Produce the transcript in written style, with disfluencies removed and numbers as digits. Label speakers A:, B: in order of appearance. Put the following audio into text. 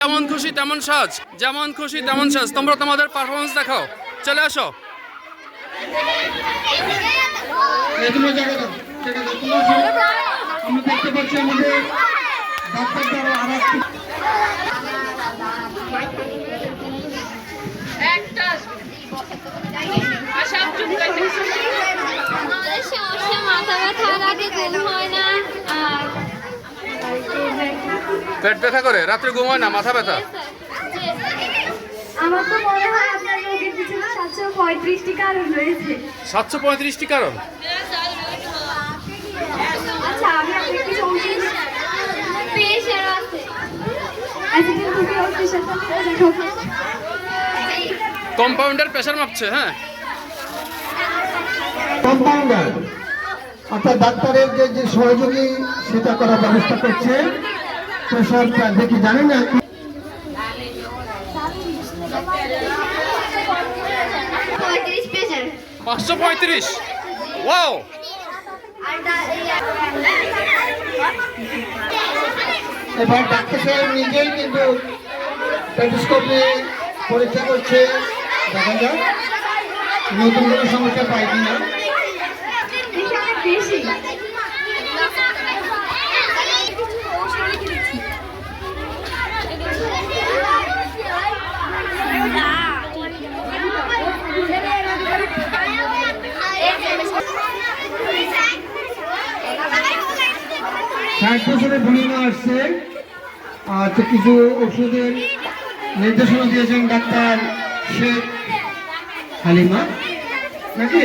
A: যেমন খুশি তেমন সাজ, যেমন খুশি তেমন সাজ। তোমরা তোমাদের পারফরমেন্স দেখাও, চলে আসো।
B: আমরা দেখতে পাচ্ছি আমাদের ডাক্তার
C: মাথা ব্যথা, রাতে ঘুম হয় না, আর
A: পেট ব্যথা করে, রাত্রে ঘুম হয় না, মাথা ব্যথা।
C: আমার তো মনে হয় আপনার রোগের পিছনে 735টি কারণ রয়েছে।
A: 735টি কারণ?
C: আচ্ছা, আমি আপনাকে কিছু ওষুধ প্রেশার আছে,
A: কম্পাউন্ডার প্রেশার মাপছে। হ্যাঁ,
B: কম্পাউন্ডার অর্থাৎ ডাক্তারের যে সহযোগী সেটা করার ব্যবস্থা করছে। প্রেশারটা দেখি জানেন না
A: 535। ওয়াও,
B: এবার ডাক্তার সাহেব নিজেই কিন্তু স্টেথোস্কোপে পরীক্ষা করছে, দেখা যাক নতুন কোনো সমস্যা পাই কিনা। ষাট বছরে বুড়িমা আসছে, আর তো কিছু ওষুধের নির্দেশনা দিয়েছেন ডাক্তার শেখ হালিমা নাকি।